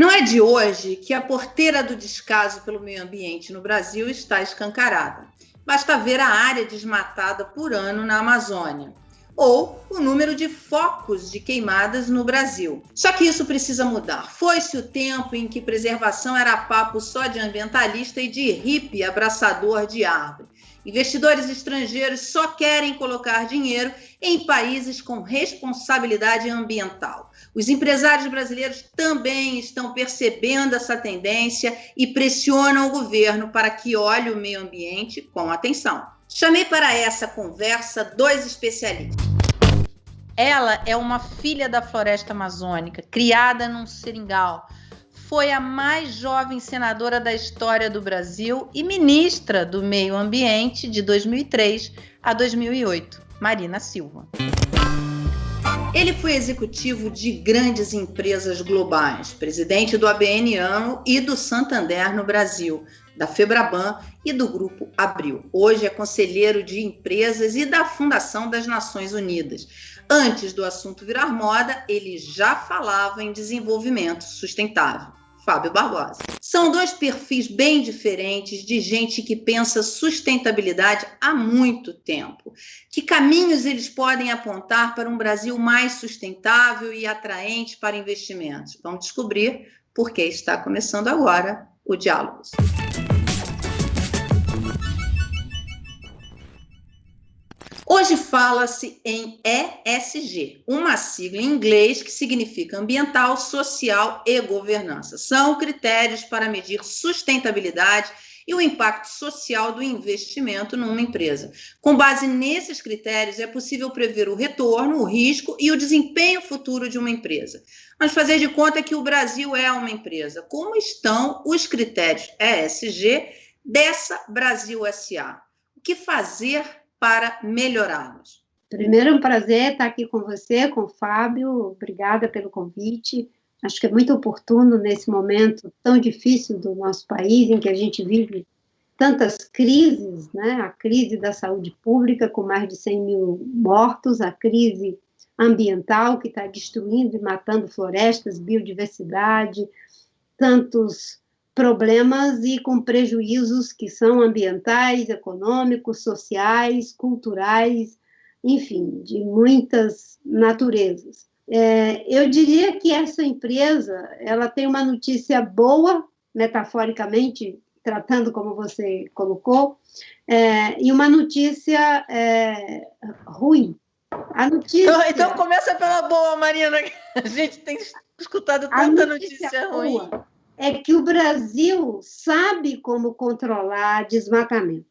Não é de hoje que a porteira do descaso pelo meio ambiente no Brasil está escancarada. Basta ver a área desmatada por ano na Amazônia, ou o número de focos de queimadas no Brasil. Só que isso precisa mudar. Foi-se o tempo em que preservação era papo só de ambientalista e de hippie abraçador de árvore. Investidores estrangeiros só querem colocar dinheiro em países com responsabilidade ambiental. Os empresários brasileiros também estão percebendo essa tendência e pressionam o governo para que olhe o meio ambiente com atenção. Chamei para essa conversa 2 especialistas. Ela é uma filha da floresta amazônica, criada num seringal. Foi a mais jovem senadora da história do Brasil e ministra do Meio Ambiente de 2003 a 2008, Marina Silva. Ele foi executivo de grandes empresas globais, presidente do ABN-AMRO e do Santander no Brasil, da Febraban e do Grupo Abril. Hoje é conselheiro de empresas e da Fundação das Nações Unidas. Antes do assunto virar moda, ele já falava em desenvolvimento sustentável. Fábio Barbosa. São 2 perfis bem diferentes de gente que pensa sustentabilidade há muito tempo. Que caminhos eles podem apontar para um Brasil mais sustentável e atraente para investimentos? Vamos descobrir, porque está começando agora o Diálogos. Hoje fala-se em ESG, uma sigla em inglês que significa ambiental, social e governança. São critérios para medir sustentabilidade e o impacto social do investimento numa empresa. Com base nesses critérios, é possível prever o retorno, o risco e o desempenho futuro de uma empresa. Vamos fazer de conta que o Brasil é uma empresa. Como estão os critérios ESG dessa Brasil SA? O que fazer para melhorá-los? Primeiro, é um prazer estar aqui com você, com o Fábio. Obrigada pelo convite. Acho que é muito oportuno nesse momento tão difícil do nosso país, em que a gente vive tantas crises, né? A crise da saúde pública, com mais de 100 mil mortos, a crise ambiental, que está destruindo e matando florestas, biodiversidade, tantos problemas e com prejuízos que são ambientais, econômicos, sociais, culturais, enfim, de muitas naturezas. Eu diria que essa empresa, ela tem uma notícia boa, metaforicamente, tratando como você colocou, e uma notícia ruim. A notícia... Então começa pela boa, Marina. A gente tem escutado tanta notícia ruim. É que o Brasil sabe como controlar desmatamento.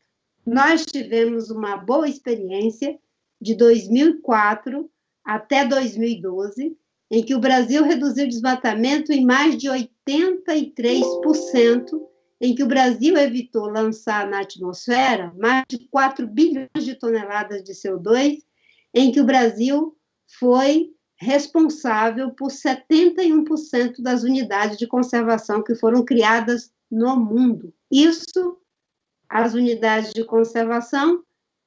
Nós tivemos uma boa experiência de 2004 até 2012, em que o Brasil reduziu o desmatamento em mais de 83%, em que o Brasil evitou lançar na atmosfera mais de 4 bilhões de toneladas de CO2, em que o Brasil foi responsável por 71% das unidades de conservação que foram criadas no mundo. Isso, as unidades de conservação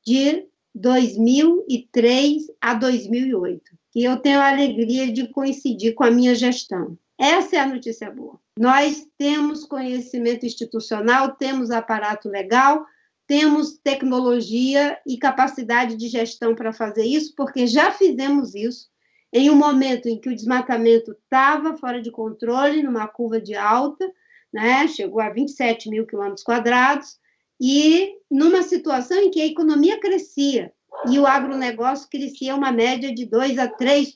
de 2003 a 2008, que eu tenho a alegria de coincidir com a minha gestão. Essa é a notícia boa. Nós temos conhecimento institucional, temos aparato legal, temos tecnologia e capacidade de gestão para fazer isso, porque já fizemos isso em um momento em que o desmatamento estava fora de controle, numa curva de alta, né? Chegou a 27 mil quilômetros quadrados, e numa situação em que a economia crescia, e o agronegócio crescia uma média de 2% a 3%.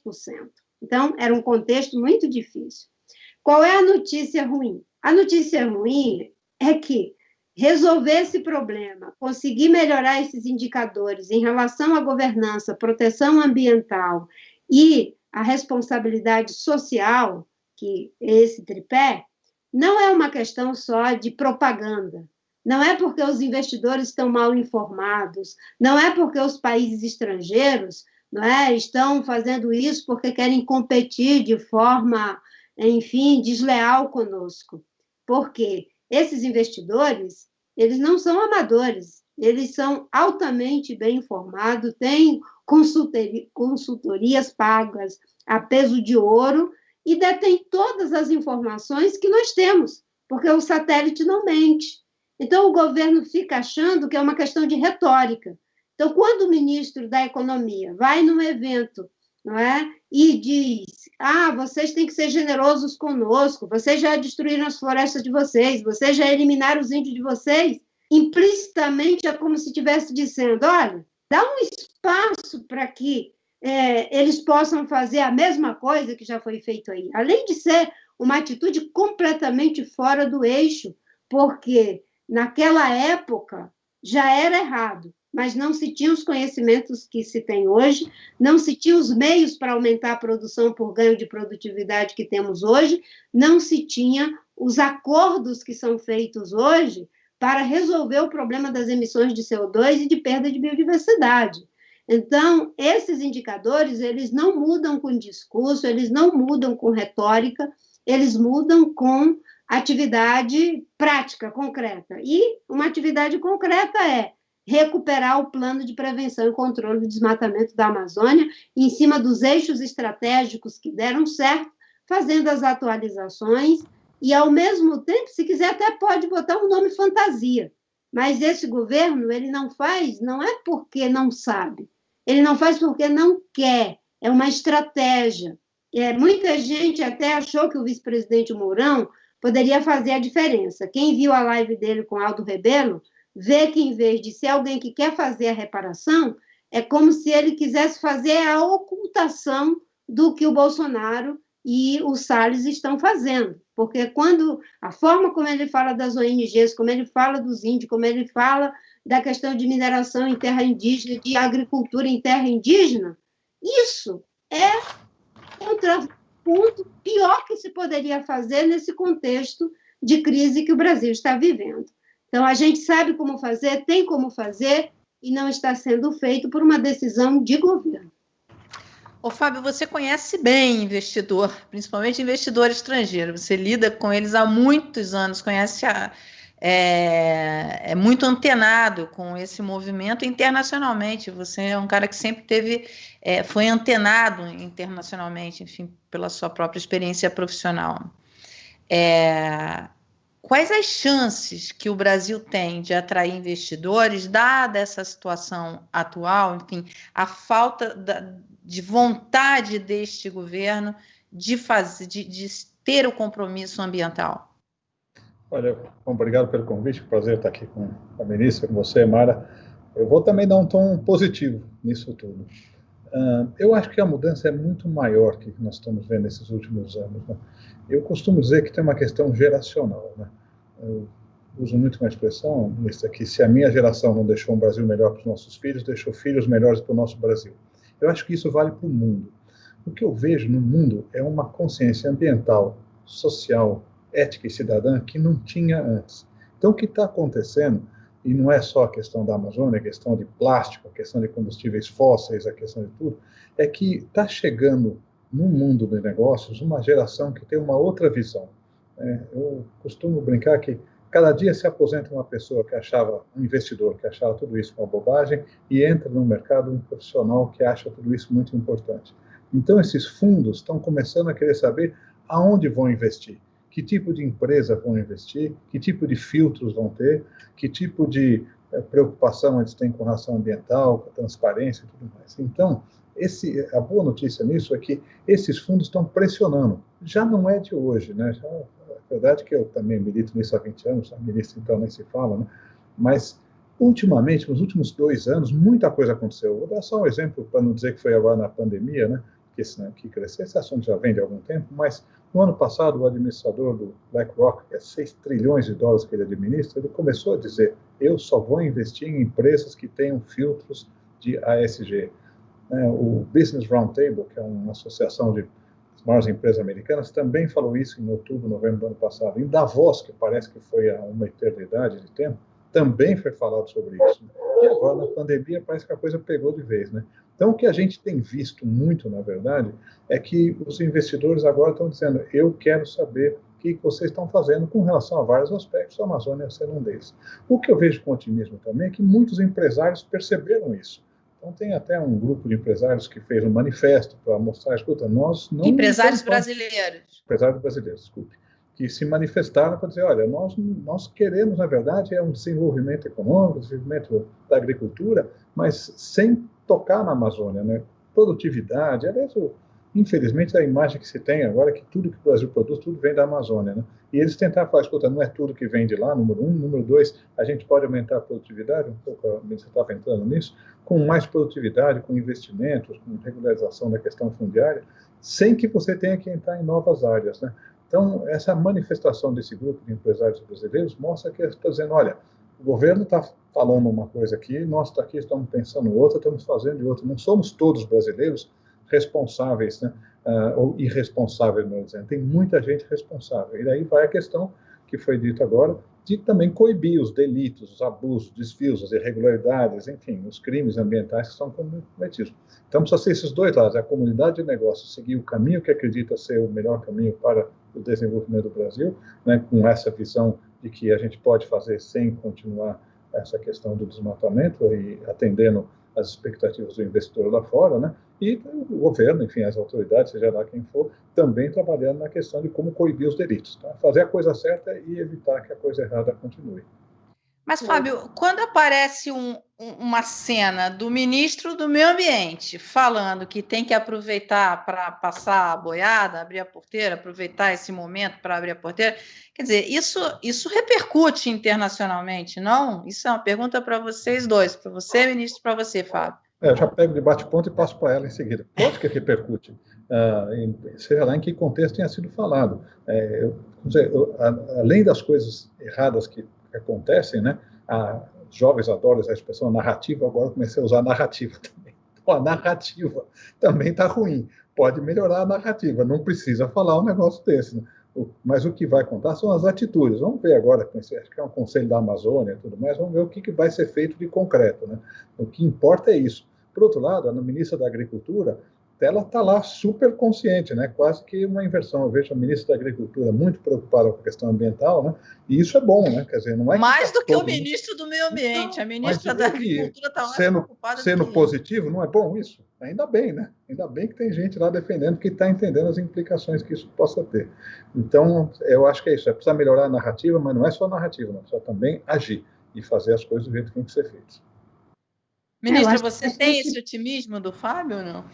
Então, era um contexto muito difícil. Qual é a notícia ruim? A notícia ruim é que resolver esse problema, conseguir melhorar esses indicadores em relação à governança, proteção ambiental e a responsabilidade social, que esse tripé, não é uma questão só de propaganda, não é porque os investidores estão mal informados, não é porque os países estrangeiros, não é, estão fazendo isso porque querem competir de forma, enfim, desleal conosco. Porque esses investidores, eles não são amadores, eles são altamente bem informados, têm consultorias pagas a peso de ouro e detém todas as informações que nós temos, porque o satélite não mente. Então, o governo fica achando que é uma questão de retórica. Então, quando o ministro da Economia vai num evento, não é, e diz: vocês têm que ser generosos conosco, vocês já destruíram as florestas de vocês já eliminaram os índios de vocês, implicitamente é como se estivesse dizendo: olha, dá um espaço para que eles possam fazer a mesma coisa que já foi feito aí. Além de ser uma atitude completamente fora do eixo, porque naquela época já era errado, mas não se tinha os conhecimentos que se tem hoje, não se tinha os meios para aumentar a produção por ganho de produtividade que temos hoje, não se tinha os acordos que são feitos hoje para resolver o problema das emissões de CO2 e de perda de biodiversidade. Então, esses indicadores, eles não mudam com discurso, eles não mudam com retórica, eles mudam com atividade prática, concreta. E uma atividade concreta é recuperar o plano de prevenção e controle do desmatamento da Amazônia em cima dos eixos estratégicos que deram certo, fazendo as atualizações e, ao mesmo tempo, se quiser, até pode botar um nome fantasia. Mas esse governo, ele não faz, não é porque não sabe, ele não faz porque não quer, é uma estratégia. Muita gente até achou que o vice-presidente Mourão poderia fazer a diferença. Quem viu a live dele com Aldo Rebelo, vê que, em vez de ser alguém que quer fazer a reparação, é como se ele quisesse fazer a ocultação do que o Bolsonaro e o Salles estão fazendo. Porque quando a forma como ele fala das ONGs, como ele fala dos índios, como ele fala da questão de mineração em terra indígena, de agricultura em terra indígena, isso é contraponto pior que se poderia fazer nesse contexto de crise que o Brasil está vivendo. Então, a gente sabe como fazer, tem como fazer, e não está sendo feito por uma decisão de governo. Ô, Fábio, você conhece bem investidor, principalmente investidor estrangeiro. Você lida com eles há muitos anos, conhece é muito antenado com esse movimento internacionalmente. Você é um cara que sempre foi antenado internacionalmente, enfim, pela sua própria experiência profissional. Quais as chances que o Brasil tem de atrair investidores, dada essa situação atual, enfim, a falta de vontade deste governo de ter o compromisso ambiental? Olha, obrigado pelo convite, prazer estar aqui com a ministra, com você, Mara. Eu vou também dar um tom positivo nisso tudo. Eu acho que a mudança é muito maior que nós estamos vendo nesses últimos anos, né? Eu costumo dizer que tem uma questão geracional, né? Eu uso muito uma expressão, ministra, que se a minha geração não deixou um Brasil melhor para os nossos filhos, deixou filhos melhores para o nosso Brasil. Eu acho que isso vale para o mundo. O que eu vejo no mundo é uma consciência ambiental, social, ética e cidadã que não tinha antes. Então, o que está acontecendo, e não é só a questão da Amazônia, a questão de plástico, a questão de combustíveis fósseis, a questão de tudo, é que está chegando no mundo de negócios uma geração que tem uma outra visão. Eu costumo brincar que cada dia se aposenta uma pessoa que achava, um investidor que achava tudo isso uma bobagem, e entra no mercado um profissional que acha tudo isso muito importante. Então, esses fundos estão começando a querer saber aonde vão investir, que tipo de empresa vão investir, que tipo de filtros vão ter, que tipo de preocupação eles têm com relação ambiental, com transparência e tudo mais. Então, a boa notícia nisso é que esses fundos estão pressionando. Já não é de hoje, né? A verdade é que eu também milito nisso há 20 anos, a ministra então nem se fala, né? Mas, ultimamente, nos últimos 2 anos, muita coisa aconteceu. Vou dar só um exemplo, para não dizer que foi agora na pandemia, né? Que cresceu. Esse assunto já vem de algum tempo, mas no ano passado o administrador do BlackRock, que é 6 trilhões de dólares que ele administra, ele começou a dizer: eu só vou investir em empresas que tenham filtros de ASG. O Business Roundtable, que é uma associação de maiores empresas americanas, também falou isso em outubro, novembro do ano passado. Em Davos, que parece que foi há uma eternidade de tempo, também foi falado sobre isso. E agora, na pandemia, parece que a coisa pegou de vez, né? Então, o que a gente tem visto muito, na verdade, é que os investidores agora estão dizendo: eu quero saber o que vocês estão fazendo com relação a vários aspectos, a Amazônia sendo um deles. O que eu vejo com otimismo também é que muitos empresários perceberam isso. Então, tem até um grupo de empresários que fez um manifesto para mostrar, escuta, nós não... Empresários brasileiros. Empresários brasileiros, desculpe. Que se manifestaram para dizer, olha, nós queremos, na verdade, um desenvolvimento econômico, desenvolvimento da agricultura, mas sem tocar na Amazônia, né? Produtividade, aliás, infelizmente, a imagem que se tem agora é que tudo que o Brasil produz, tudo vem da Amazônia, né? E eles tentaram falar, escuta, não é tudo que vem de lá, número 1. Número 2, a gente pode aumentar a produtividade, um pouco, a ministra estava entrando nisso, com mais produtividade, com investimentos, com regularização da questão fundiária, sem que você tenha que entrar em novas áreas, né? Então, essa manifestação desse grupo de empresários brasileiros mostra que eles estão dizendo, olha, o governo está falando uma coisa aqui, nós aqui estamos pensando outra, estamos fazendo de outra. Não somos todos brasileiros responsáveis, né? Ou irresponsáveis, melhor dizendo. Tem muita gente responsável. E daí vai a questão que foi dita agora, de também coibir os delitos, os abusos, desvios, as irregularidades, enfim, os crimes ambientais que são cometidos. Então, precisa ser esses dois lados, a comunidade de negócios seguir o caminho que acredita ser o melhor caminho para o desenvolvimento do Brasil, né, com essa visão de que a gente pode fazer sem continuar essa questão do desmatamento e atendendo as expectativas do investidor lá fora, né? E o governo, enfim, as autoridades, seja lá quem for, também trabalhando na questão de como coibir os delitos, tá? Fazer a coisa certa e evitar que a coisa errada continue. Mas, Fábio, quando aparece uma cena do ministro do Meio Ambiente falando que tem que aproveitar para passar a boiada, abrir a porteira, aproveitar esse momento para abrir a porteira, quer dizer, isso repercute internacionalmente, não? Isso é uma pergunta para vocês dois, para você, ministro, para você, Fábio. Eu já pego de bate-ponto e passo para ela em seguida. Pode que repercute, seja lá em que contexto tenha sido falado. Além das coisas erradas que acontecem, né? Os jovens adoram essa expressão narrativa, agora eu comecei a usar narrativa também. Então, a narrativa também está ruim. Pode melhorar a narrativa, não precisa falar um negócio desse, né? Mas o que vai contar são as atitudes. Vamos ver agora, acho que é um conselho da Amazônia e tudo mais, vamos ver o que vai ser feito de concreto, né? O que importa é isso. Por outro lado, a ministra da Agricultura, ela está lá super consciente, né? Quase que uma inversão. Eu vejo a ministra da Agricultura muito preocupada com a questão ambiental, né? E isso é bom, né? Quer dizer, não é mais do que o ministro do Meio Ambiente. Não, a ministra da Agricultura está mais preocupada. Sendo positivo, não é bom isso? Ainda bem, né? Ainda bem que tem gente lá defendendo, que está entendendo as implicações que isso possa ter. Então, eu acho que é isso. É precisar melhorar a narrativa, mas não é só a narrativa, não. Precisa também agir e fazer as coisas do jeito que tem que ser feito. Ministra, você tem esse otimismo do Fábio ou não?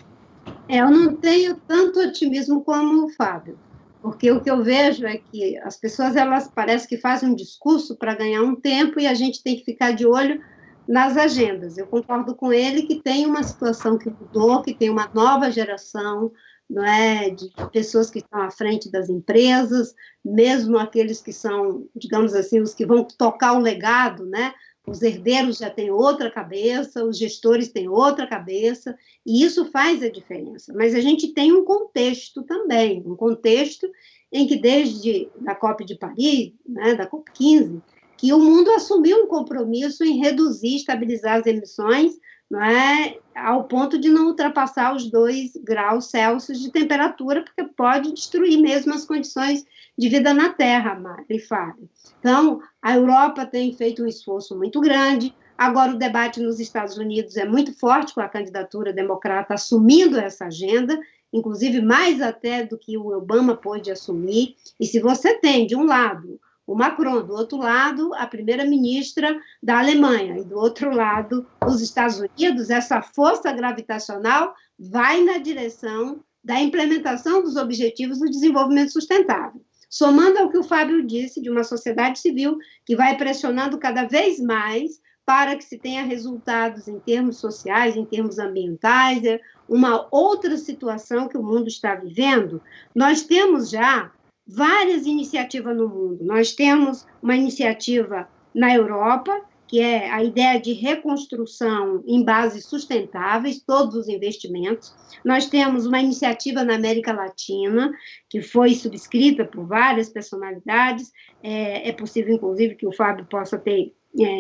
Eu não tenho tanto otimismo como o Fábio, porque o que eu vejo é que as pessoas, elas parece que fazem um discurso para ganhar um tempo e a gente tem que ficar de olho nas agendas. Eu concordo com ele que tem uma situação que mudou, que tem uma nova geração, não é, de pessoas que estão à frente das empresas, mesmo aqueles que são, digamos assim, os que vão tocar o legado, né? Os herdeiros já têm outra cabeça, os gestores têm outra cabeça, e isso faz a diferença. Mas a gente tem um contexto também, um contexto em que desde a COP de Paris, né, da COP 15, que o mundo assumiu um compromisso em reduzir, estabilizar as emissões, não é, ao ponto de não ultrapassar os 2 graus Celsius de temperatura, porque pode destruir mesmo as condições de vida na Terra, Mari e Fábio. Então, a Europa tem feito um esforço muito grande, agora o debate nos Estados Unidos é muito forte, com a candidatura democrata assumindo essa agenda, inclusive mais até do que o Obama pôde assumir, e se você tem, de um lado, o Macron, do outro lado, a primeira-ministra da Alemanha, e do outro lado, os Estados Unidos, essa força gravitacional vai na direção da implementação dos objetivos do desenvolvimento sustentável. Somando ao que o Fábio disse, de uma sociedade civil que vai pressionando cada vez mais para que se tenha resultados em termos sociais, em termos ambientais, uma outra situação que o mundo está vivendo. Nós temos já várias iniciativas no mundo. Nós temos uma iniciativa na Europa, que é a ideia de reconstrução em bases sustentáveis, todos os investimentos. Nós temos uma iniciativa na América Latina, que foi subscrita por várias personalidades. É possível, inclusive, que o Fábio possa ter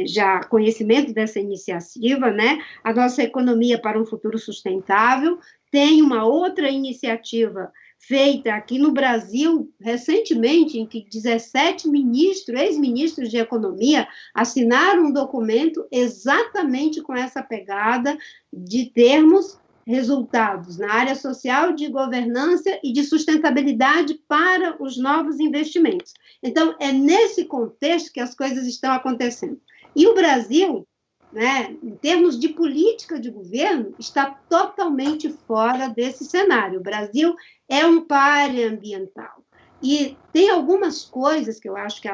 já conhecimento dessa iniciativa, né? A nossa economia para um futuro sustentável. Tem uma outra iniciativa feita aqui no Brasil, recentemente, em que 17 ministros, ex-ministros de Economia, assinaram um documento exatamente com essa pegada de termos resultados na área social, de governança e de sustentabilidade para os novos investimentos. Então, é nesse contexto que as coisas estão acontecendo. E o Brasil, né, em termos de política de governo, está totalmente fora desse cenário. O Brasil é um pária ambiental. E tem algumas coisas que eu acho que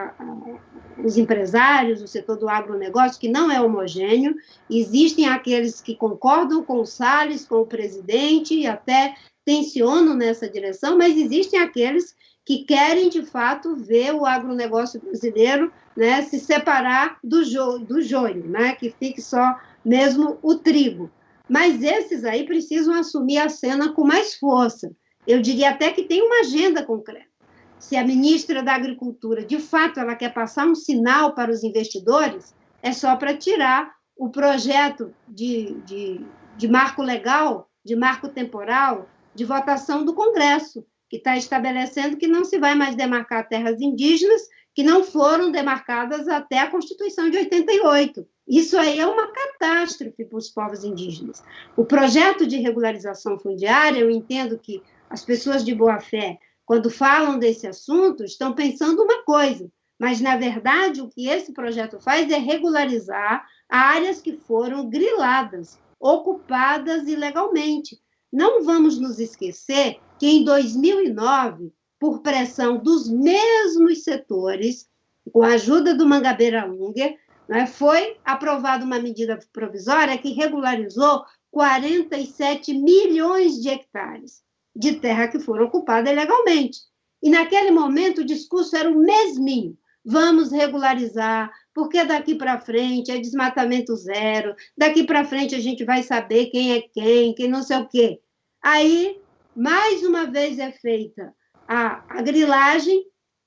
os empresários, o setor do agronegócio, que não é homogêneo, existem aqueles que concordam com o Salles, com o presidente, e até tensionam nessa direção, mas existem aqueles que querem, de fato, ver o agronegócio brasileiro, né, se separar do joio, né, que fique só mesmo o trigo. Mas esses aí precisam assumir a cena com mais força. Eu diria até que tem uma agenda concreta. Se a ministra da Agricultura, de fato, ela quer passar um sinal para os investidores, é só para tirar o projeto de marco legal, de marco temporal, de votação do Congresso, que está estabelecendo que não se vai mais demarcar terras indígenas que não foram demarcadas até a Constituição de 88. Isso aí é uma catástrofe para os povos indígenas. O projeto de regularização fundiária, eu entendo que as pessoas de boa fé, quando falam desse assunto, estão pensando uma coisa, mas, na verdade, o que esse projeto faz é regularizar áreas que foram griladas, ocupadas ilegalmente. Não vamos nos esquecer que, em 2009, por pressão dos mesmos setores, com a ajuda do Mangabeira Unger, né, foi aprovada uma medida provisória que regularizou 47 milhões de hectares de terra que foram ocupadas ilegalmente. E, naquele momento, o discurso era o mesminho. Vamos regularizar, porque daqui para frente é desmatamento zero, daqui para frente a gente vai saber quem é quem não sei o quê. Aí, mais uma vez é feita a grilagem,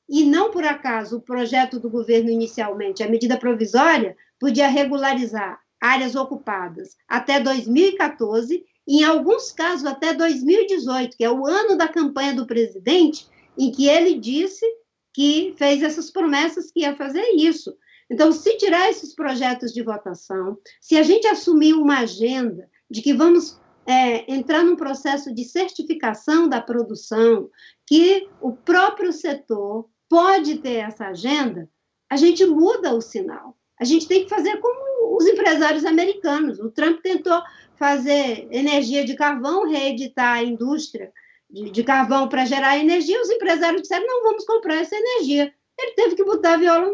e não por acaso o projeto do governo inicialmente, a medida provisória, podia regularizar áreas ocupadas até 2014, e em alguns casos até 2018, que é o ano da campanha do presidente, em que ele disse que fez essas promessas que ia fazer isso. Então, se tirar esses projetos de votação, se a gente assumir uma agenda de que vamos entrar num processo de certificação da produção, que o próprio setor pode ter essa agenda, a gente muda o sinal. A gente tem que fazer como os empresários americanos. O Trump tentou fazer energia de carvão, reeditar a indústria de carvão para gerar energia, os empresários disseram, não, vamos comprar essa energia. Ele teve que botar a viola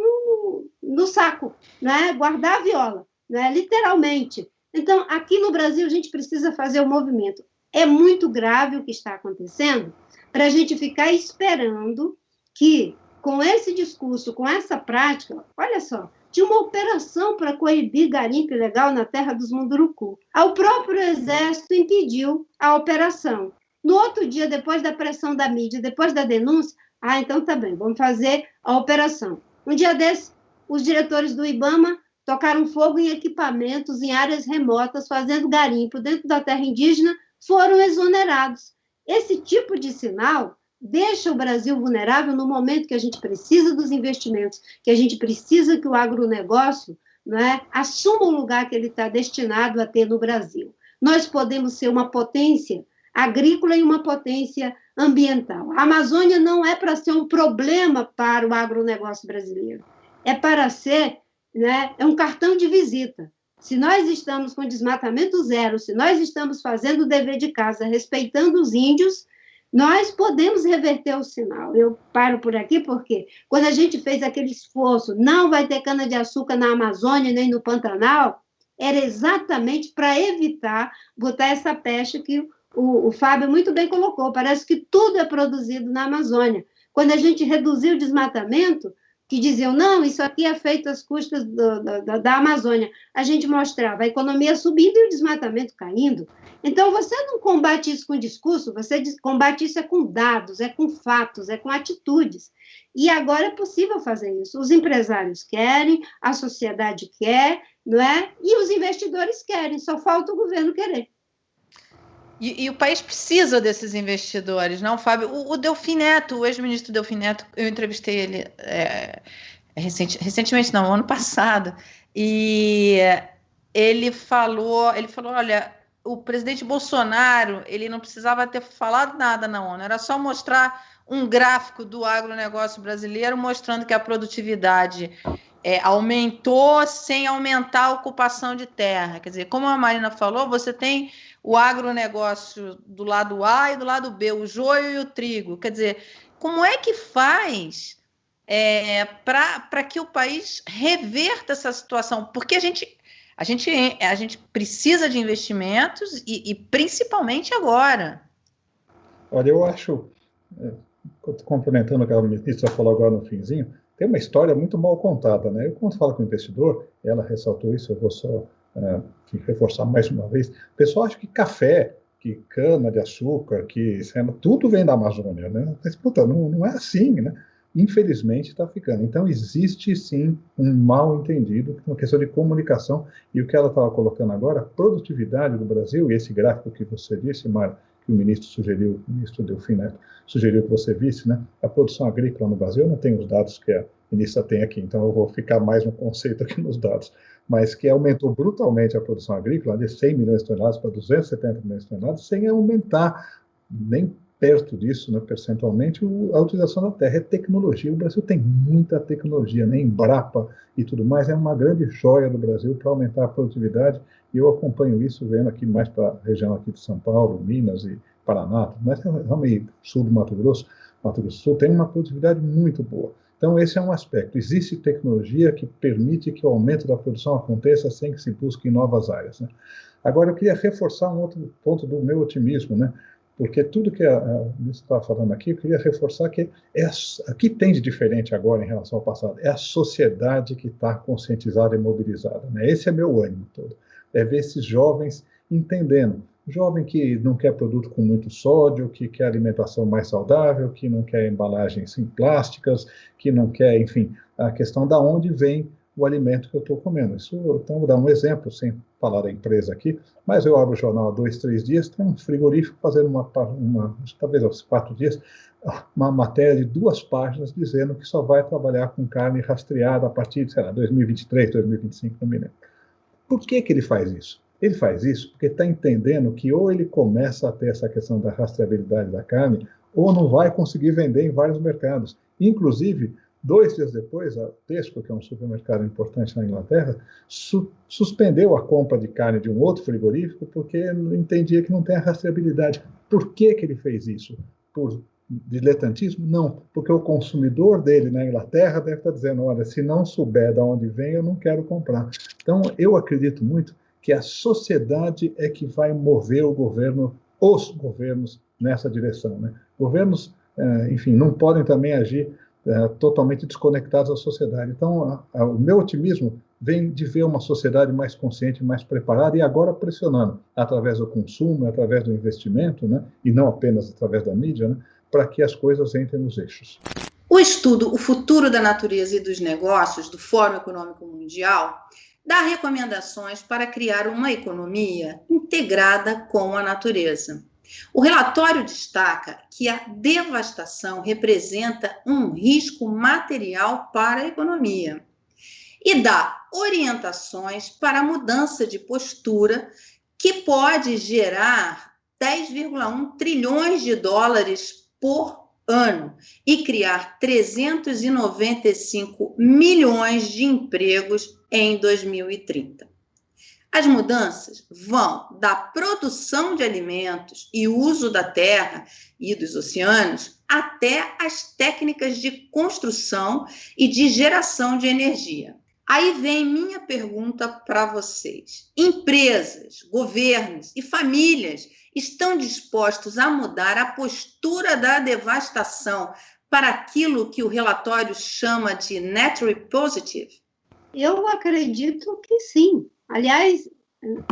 no saco, né? Guardar a viola, né? Literalmente. Então, aqui no Brasil, a gente precisa fazer o movimento. É muito grave o que está acontecendo para a gente ficar esperando que, com esse discurso, com essa prática, olha só, tinha uma operação para coibir garimpo ilegal na terra dos Munduruku. O próprio Exército impediu a operação. No outro dia, depois da pressão da mídia, depois da denúncia, então tá bem, vamos fazer a operação. Um dia desse, os diretores do IBAMA tocaram fogo em equipamentos em áreas remotas, fazendo garimpo dentro da terra indígena, foram exonerados. Esse tipo de sinal deixa o Brasil vulnerável no momento que a gente precisa dos investimentos, que a gente precisa que o agronegócio, né, assuma o lugar que ele está destinado a ter no Brasil. Nós podemos ser uma potência agrícola e uma potência ambiental. A Amazônia não é para ser um problema para o agronegócio brasileiro, é para ser, né, um cartão de visita. Se nós estamos com desmatamento zero, se nós estamos fazendo o dever de casa, respeitando os índios, nós podemos reverter o sinal. Eu paro por aqui porque, quando a gente fez aquele esforço, não vai ter cana-de-açúcar na Amazônia nem no Pantanal, era exatamente para evitar botar essa pecha que o Fábio muito bem colocou. Parece que tudo é produzido na Amazônia. Quando a gente reduziu o desmatamento, que diziam, não, isso aqui é feito às custas da Amazônia, a gente mostrava a economia subindo e o desmatamento caindo. Então, você não combate isso com discurso, você combate isso com dados, com fatos, com atitudes. E agora é possível fazer isso. Os empresários querem, a sociedade quer, não é? E os investidores querem, só falta o governo querer. E o país precisa desses investidores, não, Fábio? O Delfim Neto, o ex-ministro Delfim Neto, eu entrevistei ele recentemente, não, ano passado, e ele falou, olha, o presidente Bolsonaro, ele não precisava ter falado nada na ONU, era só mostrar um gráfico do agronegócio brasileiro mostrando que a produtividade aumentou sem aumentar a ocupação de terra. Quer dizer, como a Marina falou, você tem o agronegócio do lado A e do lado B, o joio e o trigo. Quer dizer, como é que faz para que o país reverta essa situação? Porque a gente precisa de investimentos e principalmente agora. Olha, eu acho, complementando o que a ministra falou agora no finzinho, tem uma história muito mal contada, né? Eu, quando falo com o investidor, ela ressaltou isso, eu vou só reforçar mais uma vez. O pessoal acha que café, que cana de açúcar, que tudo vem da Amazônia, né? Mas, puta, não é assim, né? Infelizmente está ficando. Então, existe sim um mal entendido, uma questão de comunicação, e o que ela estava colocando agora, a produtividade do Brasil, e esse gráfico que você disse, Mara, que o ministro Delfim Neto sugeriu que você visse, né? A produção agrícola no Brasil, eu não tenho os dados que a ministra tem aqui, então eu vou ficar mais no conceito aqui nos dados, mas que aumentou brutalmente a produção agrícola, de 100 milhões de toneladas para 270 milhões de toneladas, sem aumentar nem perto disso, né, percentualmente, a utilização da terra. É tecnologia. O Brasil tem muita tecnologia, né? Embrapa e tudo mais, é uma grande joia do Brasil para aumentar a produtividade, e eu acompanho isso vendo aqui mais para a região aqui de São Paulo, Minas e Paraná, mas também sul do Mato Grosso do Sul, tem uma produtividade muito boa. Então, esse é um aspecto. Existe tecnologia que permite que o aumento da produção aconteça sem que se busque em novas áreas, né? Agora, eu queria reforçar um outro ponto do meu otimismo, né? Porque tudo que a ministra estava falando aqui, eu queria reforçar que o que tem de diferente agora em relação ao passado é a sociedade que está conscientizada e mobilizada, né? Esse é meu ânimo todo. É ver esses jovens entendendo. Jovem que não quer produto com muito sódio, que quer alimentação mais saudável, que não quer embalagens plásticas, que não quer, enfim, a questão da onde vem o alimento que eu estou comendo. Então, vou dar um exemplo, sem falar da empresa aqui, mas eu abro o jornal há 2, 3 dias, tem um frigorífico fazendo talvez aos 4 dias, uma matéria de 2 páginas dizendo que só vai trabalhar com carne rastreada a partir de, 2023, 2025, não me lembro. Por que ele faz isso? Ele faz isso porque está entendendo que ou ele começa a ter essa questão da rastreabilidade da carne, ou não vai conseguir vender em vários mercados. Inclusive, 2 dias depois, a Tesco, que é um supermercado importante na Inglaterra, suspendeu a compra de carne de um outro frigorífico porque entendia que não tem a rastreabilidade. Por que ele fez isso? Por diletantismo? Não, porque o consumidor dele na Inglaterra deve estar dizendo, olha, se não souber de onde vem, eu não quero comprar. Então, eu acredito muito que a sociedade é que vai mover os governos nessa direção, né? Governos, enfim, não podem também agir totalmente desconectados da sociedade. Então, o meu otimismo vem de ver uma sociedade mais consciente, mais preparada, e agora pressionando, através do consumo, através do investimento, né? E não apenas através da mídia, né? Para que as coisas entrem nos eixos. O estudo O Futuro da Natureza e dos Negócios, do Fórum Econômico Mundial, dá recomendações para criar uma economia integrada com a natureza. O relatório destaca que a devastação representa um risco material para a economia e dá orientações para a mudança de postura que pode gerar 10,1 trilhões de dólares por ano e criar 395 milhões de empregos em 2030. As mudanças vão da produção de alimentos e uso da terra e dos oceanos até as técnicas de construção e de geração de energia. Aí vem minha pergunta para vocês. Empresas, governos e famílias estão dispostos a mudar a postura da devastação para aquilo que o relatório chama de net positive? Eu acredito que sim. Aliás,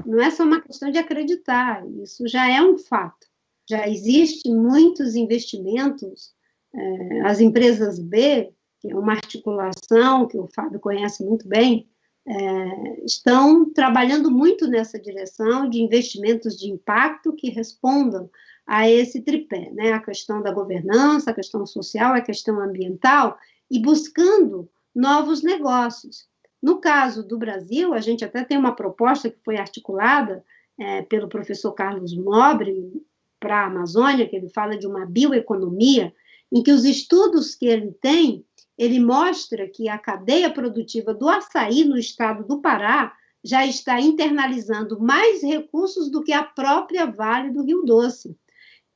não é só uma questão de acreditar, isso já é um fato. Já existem muitos investimentos, as empresas B, que é uma articulação que o Fábio conhece muito bem, estão trabalhando muito nessa direção de investimentos de impacto que respondam a esse tripé, né? A questão da governança, a questão social, a questão ambiental, e buscando novos negócios. No caso do Brasil, a gente até tem uma proposta que foi articulada pelo professor Carlos Nobre para a Amazônia, que ele fala de uma bioeconomia, em que os estudos que ele tem, ele mostra que a cadeia produtiva do açaí no estado do Pará já está internalizando mais recursos do que a própria Vale do Rio Doce,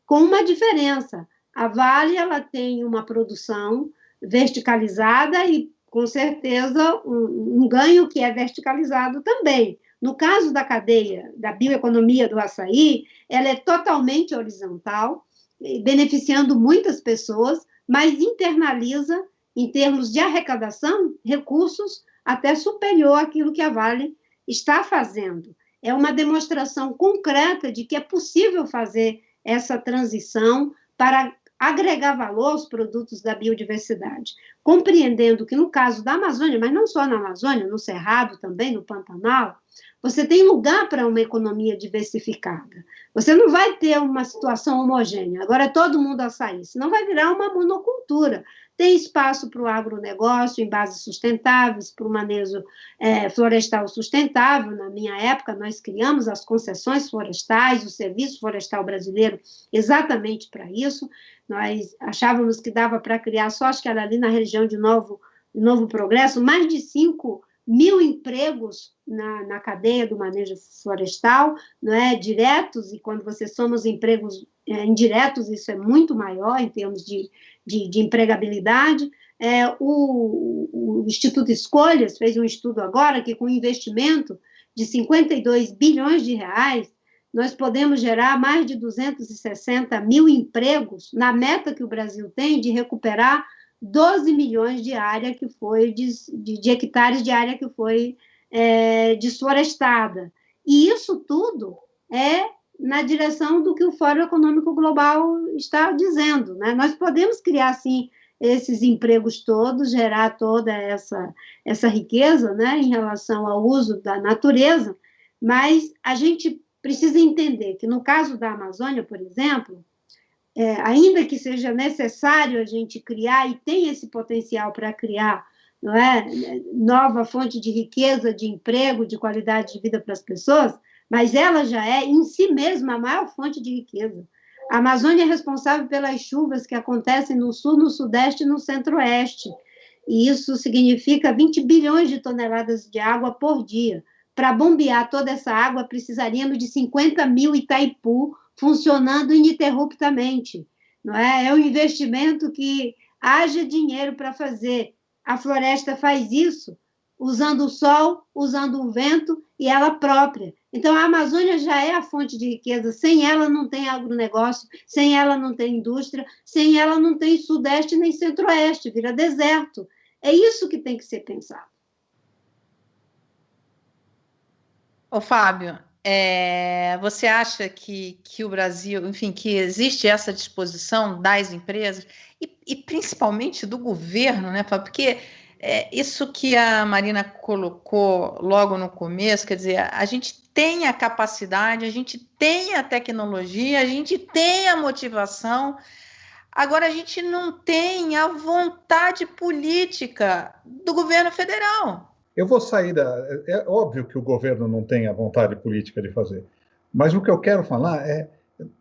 com uma diferença. A Vale ela tem uma produção verticalizada e, com certeza, um ganho que é verticalizado também. No caso da cadeia da bioeconomia do açaí, ela é totalmente horizontal, beneficiando muitas pessoas, mas internaliza, em termos de arrecadação, recursos até superior àquilo que a Vale está fazendo. É uma demonstração concreta de que é possível fazer essa transição para agregar valor aos produtos da biodiversidade, compreendendo que no caso da Amazônia, mas não só na Amazônia, no Cerrado também, no Pantanal, você tem lugar para uma economia diversificada. Você não vai ter uma situação homogênea, agora é todo mundo açaí, senão vai virar uma monocultura. Tem espaço para o agronegócio em bases sustentáveis, para o manejo florestal sustentável. Na minha época, nós criamos as concessões florestais, o Serviço Florestal Brasileiro, exatamente para isso. Nós achávamos que dava para criar, só acho que era ali na região de Novo Progresso, mais de 5.000 empregos na cadeia do manejo florestal, não é, diretos, e quando você soma os empregos indiretos, isso é muito maior em termos de empregabilidade. O Instituto Escolhas fez um estudo agora que, com investimento de 52 bilhões de reais, nós podemos gerar mais de 260.000 empregos na meta que o Brasil tem de recuperar 12 milhões de área que foi de hectares de área que foi desflorestada. E isso tudo é na direção do que o Fórum Econômico Global está dizendo, né? Nós podemos criar, sim, esses empregos todos, gerar toda essa riqueza, né, em relação ao uso da natureza, mas a gente precisa entender que, no caso da Amazônia, por exemplo, ainda que seja necessário a gente criar, e tem esse potencial para criar, não é, nova fonte de riqueza, de emprego, de qualidade de vida para as pessoas, mas ela já é, em si mesma, a maior fonte de riqueza. A Amazônia é responsável pelas chuvas que acontecem no sul, no sudeste e no centro-oeste, e isso significa 20 bilhões de toneladas de água por dia. Para bombear toda essa água, precisaríamos de 50.000 Itaipu funcionando ininterruptamente. Não é? É um investimento que haja dinheiro para fazer. A floresta faz isso usando o sol, usando o vento e ela própria. Então, a Amazônia já é a fonte de riqueza. Sem ela não tem agronegócio, sem ela não tem indústria, sem ela não tem sudeste nem centro-oeste, vira deserto. É isso que tem que ser pensado. Ô, Fábio, você acha que o Brasil, enfim, que existe essa disposição das empresas e principalmente do governo, né, Fábio? Porque isso que a Marina colocou logo no começo, quer dizer, a gente tem a capacidade, a gente tem a tecnologia, a gente tem a motivação, agora a gente não tem a vontade política do governo federal. Eu vou sair É óbvio que o governo não tem a vontade política de fazer, mas o que eu quero falar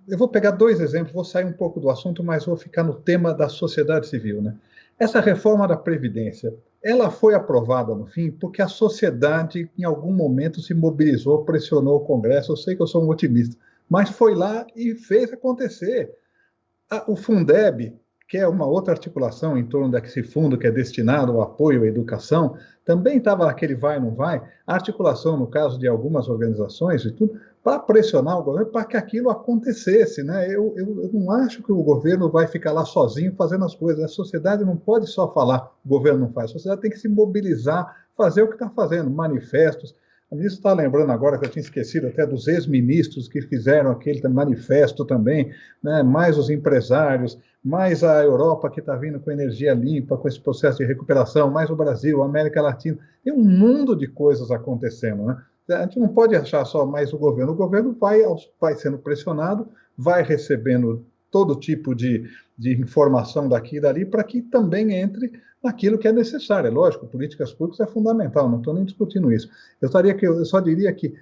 eu vou pegar 2 exemplos, vou sair um pouco do assunto, mas vou ficar no tema da sociedade civil, né? Essa reforma da Previdência, ela foi aprovada no fim porque a sociedade, em algum momento, se mobilizou, pressionou o Congresso. Eu sei que eu sou um otimista, mas foi lá e fez acontecer. O Fundeb, que é uma outra articulação em torno desse fundo que é destinado ao apoio à educação, também estava naquele vai ou não vai, a articulação, no caso de algumas organizações e tudo, para pressionar o governo para que aquilo acontecesse, né? Eu não acho que o governo vai ficar lá sozinho fazendo as coisas. A sociedade não pode só falar, o governo não faz. A sociedade tem que se mobilizar, fazer o que está fazendo, manifestos. A ministra está lembrando agora que eu tinha esquecido até dos ex-ministros que fizeram aquele manifesto também, né? Mais os empresários, mais a Europa que está vindo com energia limpa, com esse processo de recuperação, mais o Brasil, a América Latina. Tem um mundo de coisas acontecendo, né? A gente não pode achar só mais o governo vai sendo pressionado, vai recebendo todo tipo de informação daqui e dali para que também entre naquilo que é necessário. É lógico, políticas públicas é fundamental, não estou nem discutindo isso. Eu só diria que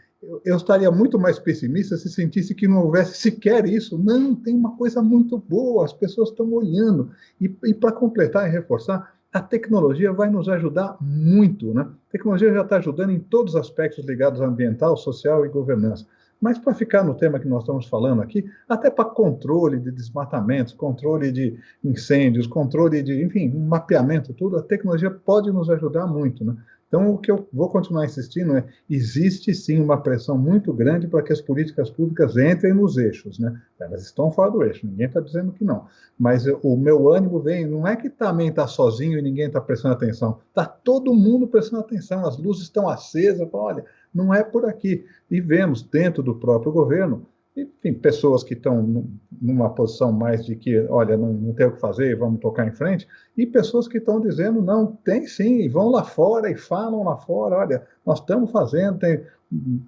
eu estaria muito mais pessimista se sentisse que não houvesse sequer isso. Não, tem uma coisa muito boa, as pessoas estão olhando. E para completar e reforçar, a tecnologia vai nos ajudar muito, né? A tecnologia já está ajudando em todos os aspectos ligados ao ambiental, social e governança. Mas para ficar no tema que nós estamos falando aqui, até para controle de desmatamentos, controle de incêndios, controle de, enfim, mapeamento, tudo, a tecnologia pode nos ajudar muito, né? Então, o que eu vou continuar insistindo é, existe sim uma pressão muito grande para que as políticas públicas entrem nos eixos, né? Elas estão fora do eixo, ninguém está dizendo que não. Mas o meu ânimo vem, não é que também está sozinho e ninguém está prestando atenção, está todo mundo prestando atenção, as luzes estão acesas, olha, não é por aqui. E vemos dentro do próprio governo, enfim, pessoas que estão numa posição mais de que, olha, não tem o que fazer, vamos tocar em frente, e pessoas que estão dizendo, não, tem sim, e vão lá fora e falam lá fora, olha, nós estamos fazendo,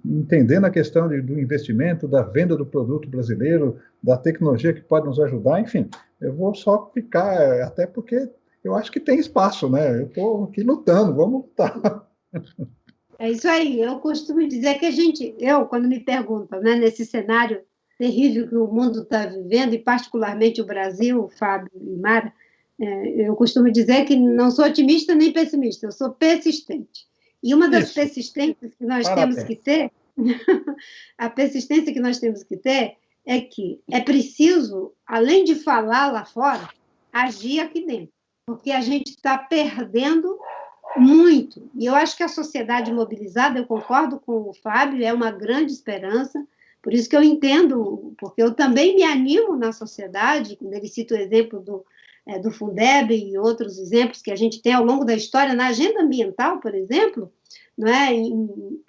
entendendo a questão do investimento, da venda do produto brasileiro, da tecnologia que pode nos ajudar, enfim, eu vou só ficar, até porque eu acho que tem espaço, né? Eu estou aqui lutando, vamos lutar. É isso aí, eu costumo dizer que quando me perguntam, né, nesse cenário terrível que o mundo está vivendo, e particularmente o Brasil, Fábio e Mara, eu costumo dizer que não sou otimista nem pessimista, eu sou persistente. E uma das persistências que nós temos que ter, a persistência que nós temos que ter é que é preciso, além de falar lá fora, agir aqui dentro, porque a gente está perdendo muito. E eu acho que a sociedade mobilizada, eu concordo com o Fábio, é uma grande esperança, por isso que eu entendo, porque eu também me animo na sociedade, quando ele cita o exemplo do Fundeb e outros exemplos que a gente tem ao longo da história, na agenda ambiental, por exemplo, não é?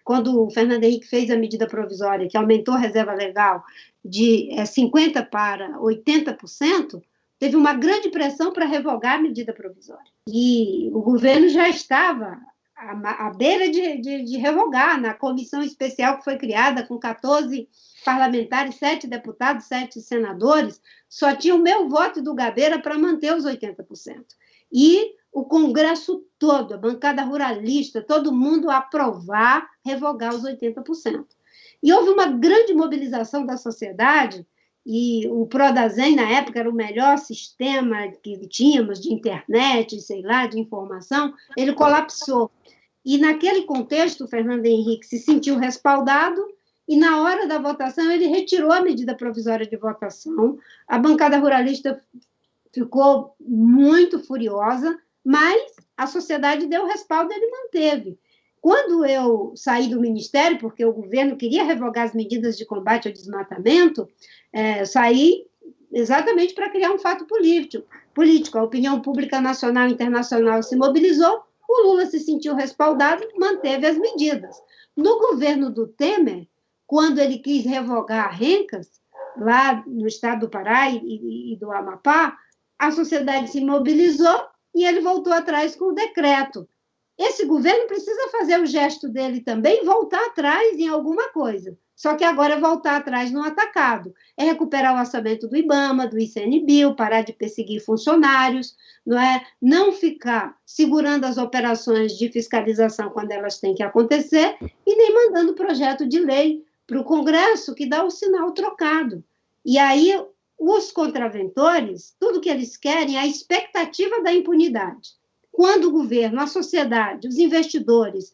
Quando o Fernando Henrique fez a medida provisória, que aumentou a reserva legal de 50% para 80%, teve uma grande pressão para revogar a medida provisória. E o governo já estava à beira de revogar, na comissão especial que foi criada com 14 parlamentares, 7 deputados, 7 senadores, só tinha o meu voto e do Gabeira para manter os 80%. E o Congresso todo, a bancada ruralista, todo mundo aprovar, revogar os 80%. E houve uma grande mobilização da sociedade, e o Prodazem, na época, era o melhor sistema que tínhamos de internet, sei lá, de informação, ele colapsou. E, naquele contexto, o Fernando Henrique se sentiu respaldado e, na hora da votação, ele retirou a medida provisória de votação. A bancada ruralista ficou muito furiosa, mas a sociedade deu respaldo e ele manteve. Quando eu saí do Ministério, porque o governo queria revogar as medidas de combate ao desmatamento, eu saí exatamente para criar um fato político. A opinião pública nacional e internacional se mobilizou, o Lula se sentiu respaldado, manteve as medidas. No governo do Temer, quando ele quis revogar Rencas, lá no estado do Pará e do Amapá, a sociedade se mobilizou e ele voltou atrás com o decreto. Esse governo precisa fazer o gesto dele também, voltar atrás em alguma coisa. Só que agora é voltar atrás no atacado. É recuperar o orçamento do IBAMA, do ICMBio, parar de perseguir funcionários, não ficar segurando as operações de fiscalização quando elas têm que acontecer e nem mandando projeto de lei para o Congresso que dá o sinal trocado. E aí, os contraventores, tudo que eles querem é a expectativa da impunidade. Quando o governo, a sociedade, os investidores,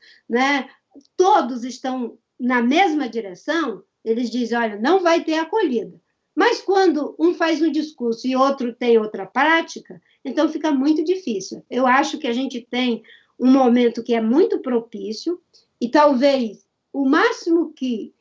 todos estão na mesma direção, eles dizem, olha, não vai ter acolhida. Mas quando um faz um discurso e outro tem outra prática, então fica muito difícil. Eu acho que a gente tem um momento que é muito propício e talvez o máximo que,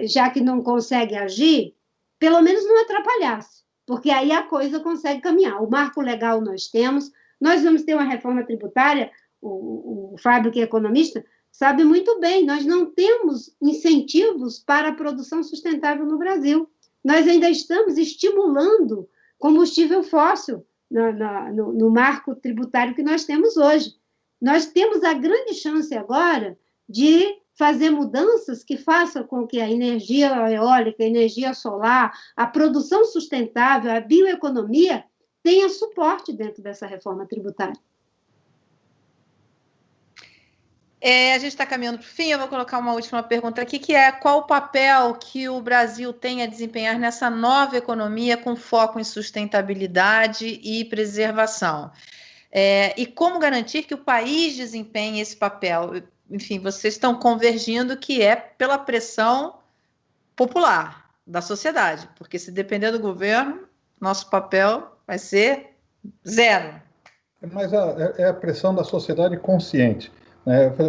já que não consegue agir, pelo menos não atrapalhasse, porque aí a coisa consegue caminhar. O marco legal nós temos, nós vamos ter uma reforma tributária, o Fábio, que é economista, sabe muito bem, nós não temos incentivos para a produção sustentável no Brasil. Nós ainda estamos estimulando combustível fóssil no marco tributário que nós temos hoje. Nós temos a grande chance agora de fazer mudanças que façam com que a energia eólica, a energia solar, a produção sustentável, a bioeconomia tenha suporte dentro dessa reforma tributária. A gente está caminhando para o fim, eu vou colocar uma última pergunta aqui, que é qual o papel que o Brasil tem a desempenhar nessa nova economia com foco em sustentabilidade e preservação? E como garantir que o país desempenhe esse papel? Enfim, vocês estão convergindo que é pela pressão popular da sociedade, porque se depender do governo, nosso papel vai ser zero. Mas é a pressão da sociedade consciente.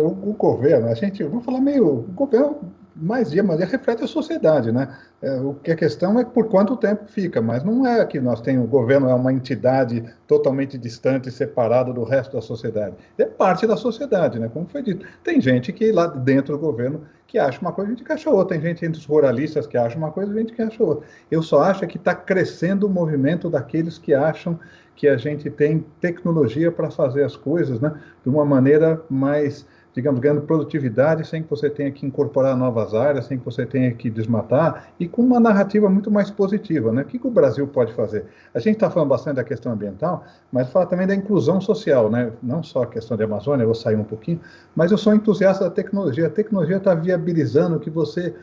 O governo, vou falar o governo mais dia reflete a sociedade, né? O que a questão é por quanto tempo fica, mas não é que nós temos, o governo é uma entidade totalmente distante, separada do resto da sociedade. É parte da sociedade, né? Como foi dito. Tem gente que lá dentro do governo que acha uma coisa, a gente que acha outra. Tem gente entre os ruralistas que acha uma coisa, a gente que acha outra. Eu só acho que está crescendo o movimento daqueles que acham que a gente tem tecnologia para fazer as coisas, né, de uma maneira mais, digamos, ganhando produtividade, sem que você tenha que incorporar novas áreas, sem que você tenha que desmatar, e com uma narrativa muito mais positiva, né? O que o Brasil pode fazer? A gente está falando bastante da questão ambiental, mas fala também da inclusão social, né? Não só a questão de Amazônia, eu vou sair um pouquinho, mas eu sou entusiasta da tecnologia. A tecnologia está viabilizando que você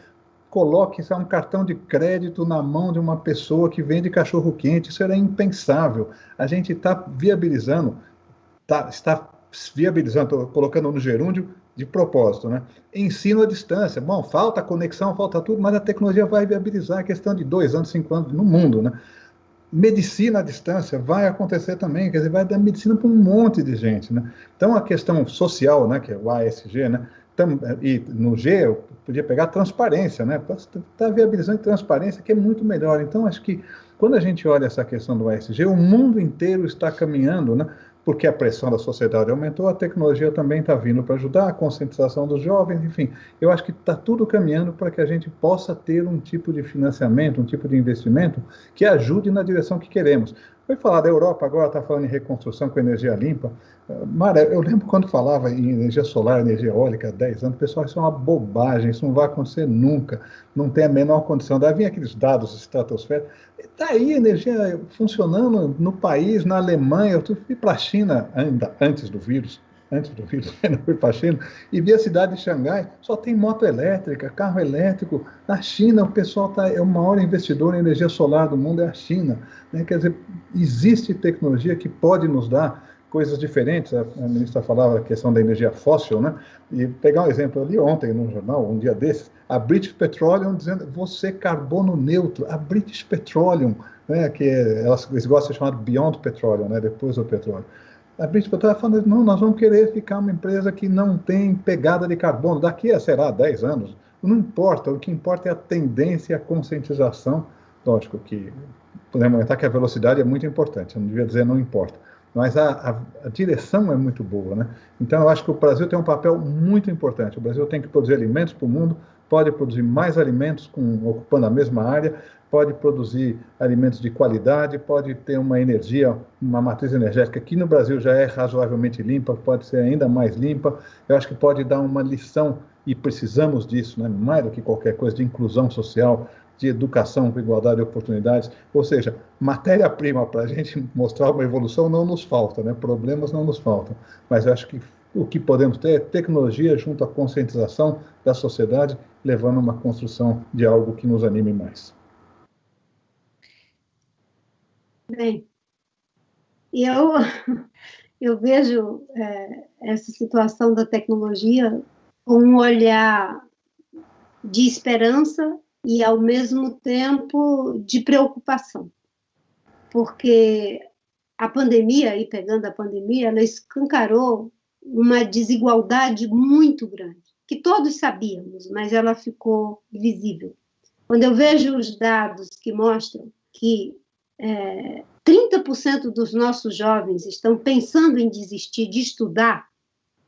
coloque um cartão de crédito na mão de uma pessoa que vende cachorro-quente. Isso era impensável. A gente está viabilizando, está viabilizando, estou colocando no gerúndio de propósito, né? Ensino à distância. Bom, falta conexão, falta tudo, mas a tecnologia vai viabilizar a questão de 2 anos, 5 anos no mundo, né? Medicina à distância vai acontecer também, quer dizer, vai dar medicina para um monte de gente, né? Então, a questão social, né, que é o ASG, né? E no G, eu podia pegar transparência, né? Está viabilizando transparência, que é muito melhor. Então, acho que quando a gente olha essa questão do ASG, o mundo inteiro está caminhando, né? Porque a pressão da sociedade aumentou, a tecnologia também está vindo para ajudar, a conscientização dos jovens, enfim. Eu acho que está tudo caminhando para que a gente possa ter um tipo de financiamento, um tipo de investimento que ajude na direção que queremos. Foi falar da Europa, agora está falando em reconstrução com energia limpa. Mara, eu lembro quando falava em energia solar, energia eólica, há 10 anos, pessoal, isso é uma bobagem, isso não vai acontecer nunca, não tem a menor condição. Daí vinha aqueles dados estratosféricos, está aí a energia funcionando no país, na Alemanha. Eu fui para a China ainda antes do vírus, ainda fui para a China, e vi a cidade de Xangai, só tem moto elétrica, carro elétrico. Na China, o pessoal é o maior investidor em energia solar do mundo, é a China, né? Quer dizer, existe tecnologia que pode nos dar coisas diferentes. A ministra falava a questão da energia fóssil, né? E pegar um exemplo ali ontem no jornal, um dia desses, a British Petroleum dizendo, você carbono neutro, a British Petroleum, né? Que eles gostam de chamar de Beyond Petroleum, né? Depois do petróleo. A British Petroleum está falando, não, nós vamos querer ficar uma empresa que não tem pegada de carbono, daqui a, será, 10 anos, não importa, o que importa é a tendência e a conscientização. Lógico que podemos comentar que a velocidade é muito importante, eu não devia dizer não importa, mas a direção é muito boa, né? Então, eu acho que o Brasil tem um papel muito importante. O Brasil tem que produzir alimentos para o mundo, pode produzir mais alimentos ocupando a mesma área, pode produzir alimentos de qualidade, pode ter uma energia, uma matriz energética que no Brasil já é razoavelmente limpa, pode ser ainda mais limpa. Eu acho que pode dar uma lição, e precisamos disso, né? Mais do que qualquer coisa, de inclusão social, de educação com igualdade de oportunidades, ou seja, matéria-prima para a gente mostrar uma evolução não nos falta, né? Problemas não nos faltam, mas eu acho que o que podemos ter é tecnologia junto à conscientização da sociedade, levando a uma construção de algo que nos anime mais. Bem, eu vejo essa situação da tecnologia com um olhar de esperança e, ao mesmo tempo, de preocupação. Porque a pandemia, e pegando a pandemia, ela escancarou uma desigualdade muito grande, que todos sabíamos, mas ela ficou visível. Quando eu vejo os dados que mostram que 30% dos nossos jovens estão pensando em desistir de estudar,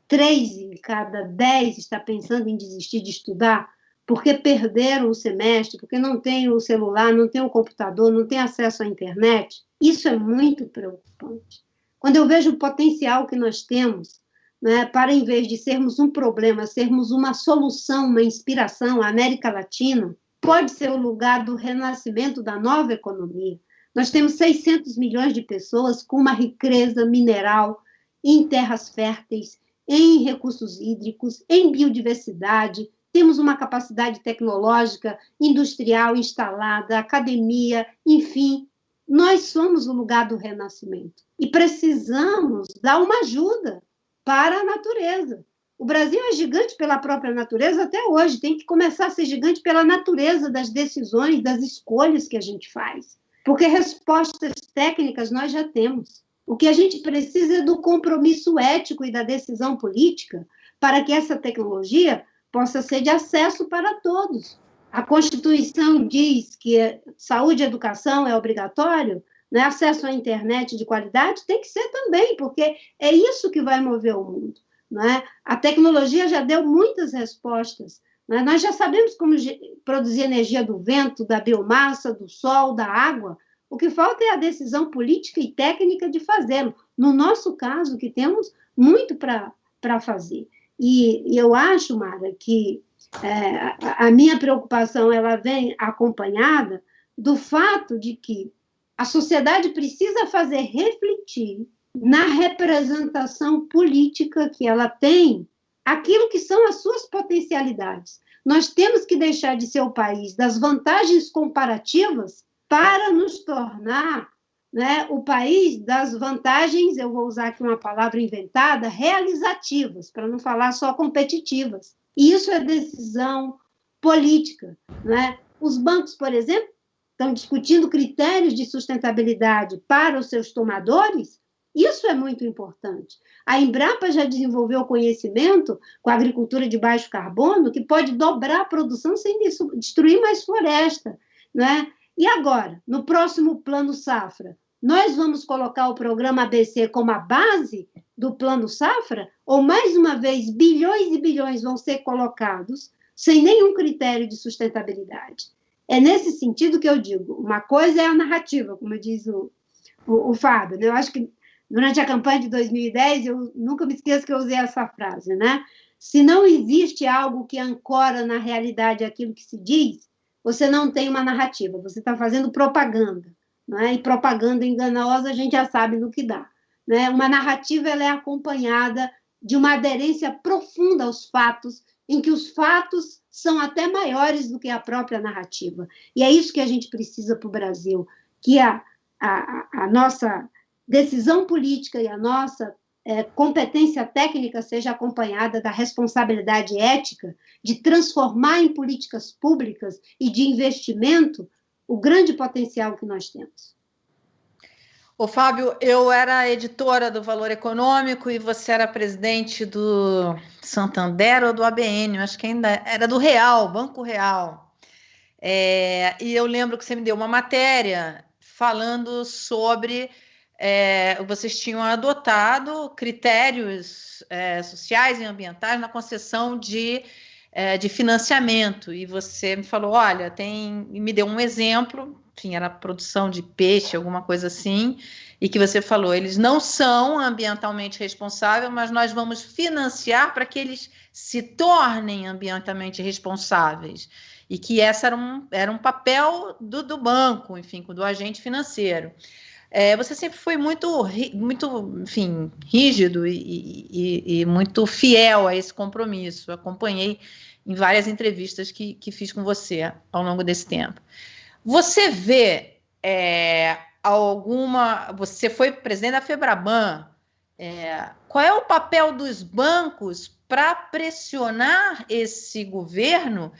3 em cada 10 está pensando em desistir de estudar porque perderam o semestre, porque não tem o celular, não tem o computador, não tem acesso à internet. Isso é muito preocupante. Quando eu vejo o potencial que nós temos, né, para, em vez de sermos um problema, sermos uma solução, uma inspiração, a América Latina pode ser o lugar do renascimento da nova economia. Nós temos 600 milhões de pessoas com uma riqueza mineral em terras férteis, em recursos hídricos, em biodiversidade, temos uma capacidade tecnológica, industrial instalada, academia, enfim, nós somos o lugar do renascimento e precisamos dar uma ajuda para a natureza. O Brasil é gigante pela própria natureza até hoje, tem que começar a ser gigante pela natureza das decisões, das escolhas que a gente faz, porque respostas técnicas nós já temos. O que a gente precisa é do compromisso ético e da decisão política para que essa tecnologia possa ser de acesso para todos. A Constituição diz que saúde e educação é obrigatório, né? Acesso à internet de qualidade tem que ser também, porque é isso que vai mover o mundo. Né? A tecnologia já deu muitas respostas. Né? Nós já sabemos como produzir energia do vento, da biomassa, do sol, da água. O que falta é a decisão política e técnica de fazê-lo. No nosso caso, que temos muito para fazer. E eu acho, Mara, que a minha preocupação ela vem acompanhada do fato de que a sociedade precisa fazer refletir na representação política que ela tem aquilo que são as suas potencialidades. Nós temos que deixar de ser o país das vantagens comparativas para nos tornar, né, o país das vantagens, eu vou usar aqui uma palavra inventada, realizativas, para não falar só competitivas. E isso é decisão política. Né? Os bancos, por exemplo, estão discutindo critérios de sustentabilidade para os seus tomadores. Isso é muito importante. A Embrapa já desenvolveu conhecimento com a agricultura de baixo carbono que pode dobrar a produção sem destruir mais floresta. Né? E agora, no próximo Plano Safra, nós vamos colocar o programa ABC como a base do Plano Safra? Ou, mais uma vez, bilhões e bilhões vão ser colocados sem nenhum critério de sustentabilidade? É nesse sentido que eu digo, uma coisa é a narrativa, como diz o Fábio. Né? Eu acho que durante a campanha de 2010, eu nunca me esqueço que eu usei essa frase, né? Se não existe algo que ancora na realidade aquilo que se diz, você não tem uma narrativa, você está fazendo propaganda. Né? E propaganda enganosa a gente já sabe no que dá. Né? Uma narrativa ela é acompanhada de uma aderência profunda aos fatos, em que os fatos são até maiores do que a própria narrativa. E é isso que a gente precisa para o Brasil, que a nossa decisão política e a nossa competência técnica seja acompanhada da responsabilidade ética de transformar em políticas públicas e de investimento o grande potencial que nós temos. Ô, Fábio, eu era editora do Valor Econômico e você era presidente do Santander ou do ABN, acho que ainda era do Real, Banco Real. E eu lembro que você me deu uma matéria falando sobre vocês tinham adotado critérios sociais e ambientais na concessão de financiamento, e você me falou, olha, me deu um exemplo, enfim, era produção de peixe, alguma coisa assim, e que você falou, eles não são ambientalmente responsáveis, mas nós vamos financiar para que eles se tornem ambientalmente responsáveis, e que esse era um papel do banco, enfim, do agente financeiro. Você sempre foi muito enfim, rígido e muito fiel a esse compromisso. Eu acompanhei em várias entrevistas que fiz com você ao longo desse tempo. Você vê você foi presidente da Febraban. Qual é o papel dos bancos para pressionar esse governo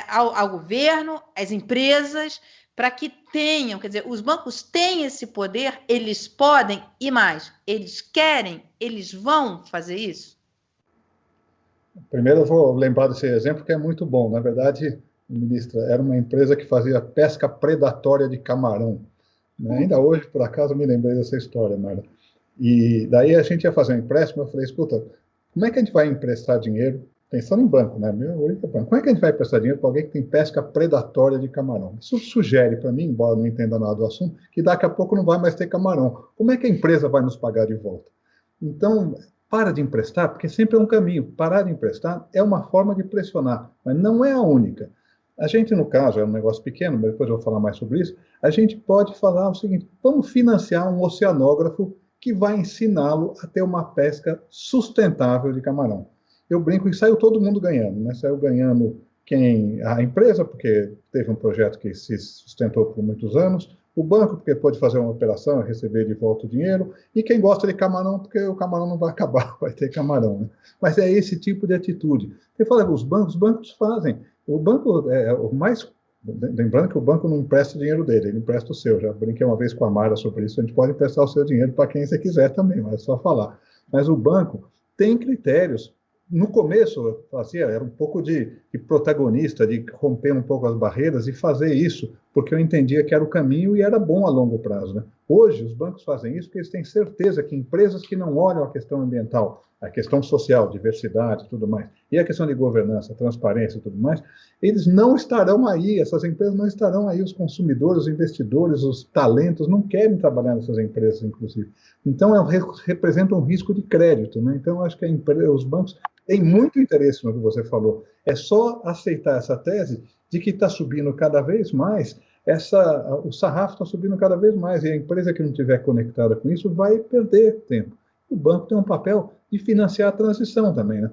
ao governo, às empresas, para que tenham, quer dizer, os bancos têm esse poder, eles podem e mais, eles querem, eles vão fazer isso? Primeiro eu vou lembrar desse exemplo que é muito bom. Na verdade, ministra, era uma empresa que fazia pesca predatória de camarão. Ainda hoje, por acaso, me lembrei dessa história, Mara. E daí a gente ia fazer um empréstimo, eu falei, escuta, como é que a gente vai emprestar dinheiro, pensando em banco, né? Como é que a gente vai emprestar dinheiro para alguém que tem pesca predatória de camarão? Isso sugere para mim, embora não entenda nada do assunto, que daqui a pouco não vai mais ter camarão. Como é que a empresa vai nos pagar de volta? Então, para de emprestar, porque sempre é um caminho. Parar de emprestar é uma forma de pressionar, mas não é a única. A gente, no caso, é um negócio pequeno, mas depois eu vou falar mais sobre isso, a gente pode falar o seguinte, vamos financiar um oceanógrafo que vai ensiná-lo a ter uma pesca sustentável de camarão. Eu brinco que saiu todo mundo ganhando, né? Saiu ganhando a empresa, porque teve um projeto que se sustentou por muitos anos, o banco, porque pode fazer uma operação e receber de volta o dinheiro, e quem gosta de camarão, porque o camarão não vai acabar, vai ter camarão. Né? Mas é esse tipo de atitude. Você fala, os bancos fazem. O banco é o mais... Lembrando que o banco não empresta o dinheiro dele, ele empresta o seu. Já brinquei uma vez com a Mara sobre isso, a gente pode emprestar o seu dinheiro para quem você quiser também, mas é só falar. Mas o banco tem critérios. No começo, eu fazia, era um pouco de protagonista, de romper um pouco as barreiras e fazer isso, porque eu entendia que era o caminho e era bom a longo prazo. Né? Hoje, os bancos fazem isso porque eles têm certeza que empresas que não olham a questão ambiental, a questão social, diversidade e tudo mais, e a questão de governança, transparência e tudo mais, eles não estarão aí, essas empresas não estarão aí, os consumidores, os investidores, os talentos não querem trabalhar nessas empresas, inclusive. Então, representa um risco de crédito. Né? Então, eu acho que os bancos têm muito interesse no que você falou. É só aceitar essa tese de que está subindo cada vez mais, o sarrafo está subindo cada vez mais, e a empresa que não estiver conectada com isso vai perder tempo. O banco tem um papel de financiar a transição também, né?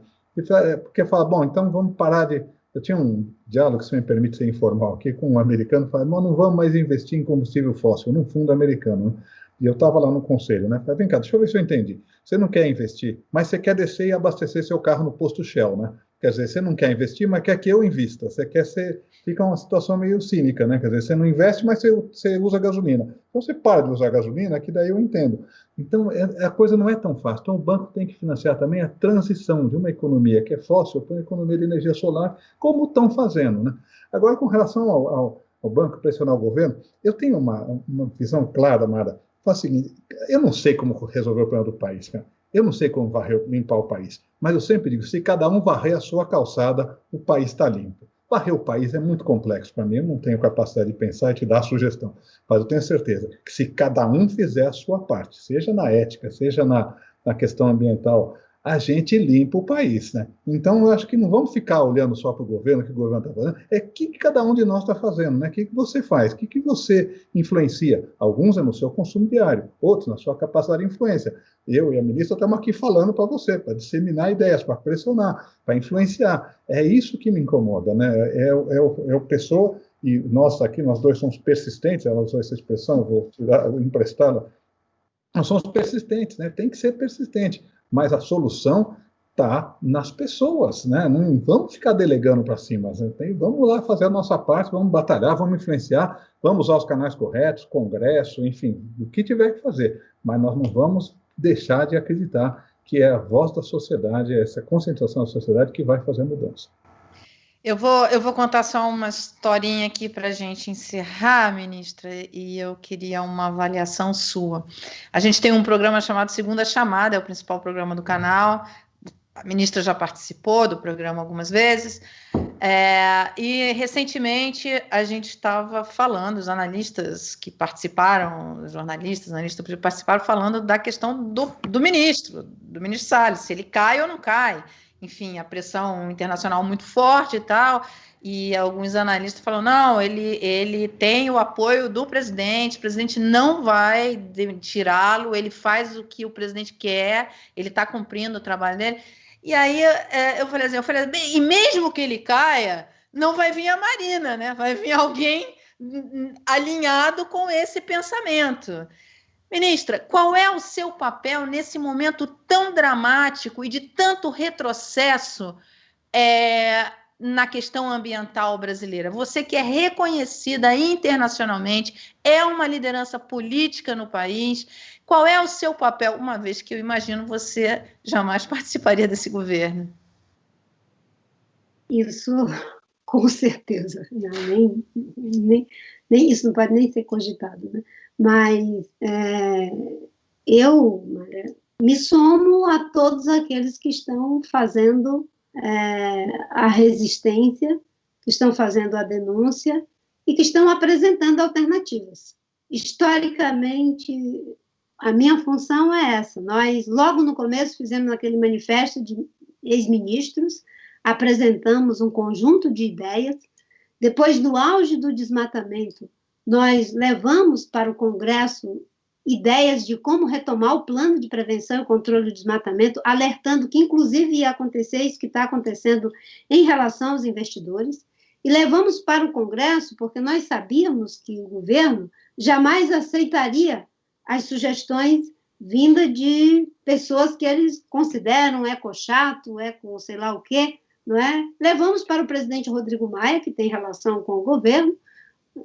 Porque fala, bom, então vamos parar de... Eu tinha um diálogo, se me permite ser informal aqui, com um americano, que fala, não vamos mais investir em combustível fóssil, num fundo americano, né? E eu estava lá no conselho, né? Falei, vem cá, deixa eu ver se eu entendi. Você não quer investir, mas você quer descer e abastecer seu carro no posto Shell, né? Quer dizer, você não quer investir, mas quer que eu invista. Você quer ser... Fica uma situação meio cínica, né? Quer dizer, você não investe, mas você usa gasolina. Então, você para de usar gasolina, que daí eu entendo. Então, a coisa não é tão fácil. Então, o banco tem que financiar também a transição de uma economia que é fóssil para uma economia de energia solar, como estão fazendo, né? Agora, com relação ao banco pressionar o governo, eu tenho uma visão clara, Mara. Fala o seguinte, eu não sei como resolver o problema do país, cara. Eu não sei como limpar o país, mas eu sempre digo, se cada um varrer a sua calçada, o país está limpo. Varrer o país é muito complexo para mim, eu não tenho capacidade de pensar e te dar a sugestão, mas eu tenho certeza que se cada um fizer a sua parte, seja na ética, seja na questão ambiental, a gente limpa o país, né? Então, eu acho que não vamos ficar olhando só para o governo, que o governo está fazendo, é o que cada um de nós está fazendo, né? O que você faz, o que você influencia. Alguns é no seu consumo diário, outros na sua capacidade de influência. Eu e a ministra estamos aqui falando para você, para disseminar ideias, para pressionar, para influenciar. É isso que me incomoda, né? É o pessoa, e nós aqui, nós dois somos persistentes, ela usou essa expressão, eu vou emprestá-la, nós somos persistentes, né? Tem que ser persistente. Mas a solução está nas pessoas, né? Não vamos ficar delegando para cima. Né? Vamos lá fazer a nossa parte, vamos batalhar, vamos influenciar, vamos usar os canais corretos, congresso, enfim, o que tiver que fazer. Mas nós não vamos deixar de acreditar que é a voz da sociedade, essa concentração da sociedade que vai fazer a mudança. Eu vou contar só uma historinha aqui para a gente encerrar, ministra, e eu queria uma avaliação sua. A gente tem um programa chamado Segunda Chamada, é o principal programa do canal. A ministra já participou do programa algumas vezes. E recentemente a gente estava falando, os analistas que participaram, os jornalistas, analistas que participaram, falando da questão do ministro Salles, se ele cai ou não cai. Enfim, a pressão internacional muito forte e tal, e alguns analistas falam, não, ele tem o apoio do presidente, o presidente não vai tirá-lo, ele faz o que o presidente quer, ele está cumprindo o trabalho dele. E aí eu falei assim, bem, e mesmo que ele caia, não vai vir a Marina, né? Vai vir alguém alinhado com esse pensamento. Ministra, qual é o seu papel nesse momento tão dramático e de tanto retrocesso na questão ambiental brasileira? Você que é reconhecida internacionalmente, é uma liderança política no país, qual é o seu papel, uma vez que eu imagino você jamais participaria desse governo? Isso, com certeza, nem isso não pode nem ser cogitado, né? Mas Eu, me somo a todos aqueles que estão fazendo a resistência, que estão fazendo a denúncia e que estão apresentando alternativas. Historicamente, a minha função é essa. Nós, logo no começo, fizemos aquele manifesto de ex-ministros, apresentamos um conjunto de ideias. Depois do auge do desmatamento, nós levamos para o Congresso ideias de como retomar o plano de prevenção e controle do desmatamento, alertando que, inclusive, ia acontecer isso que está acontecendo em relação aos investidores, e levamos para o Congresso porque nós sabíamos que o governo jamais aceitaria as sugestões vindas de pessoas que eles consideram ecochato, eco sei lá o quê, não é? Levamos para o presidente Rodrigo Maia, que tem relação com o governo,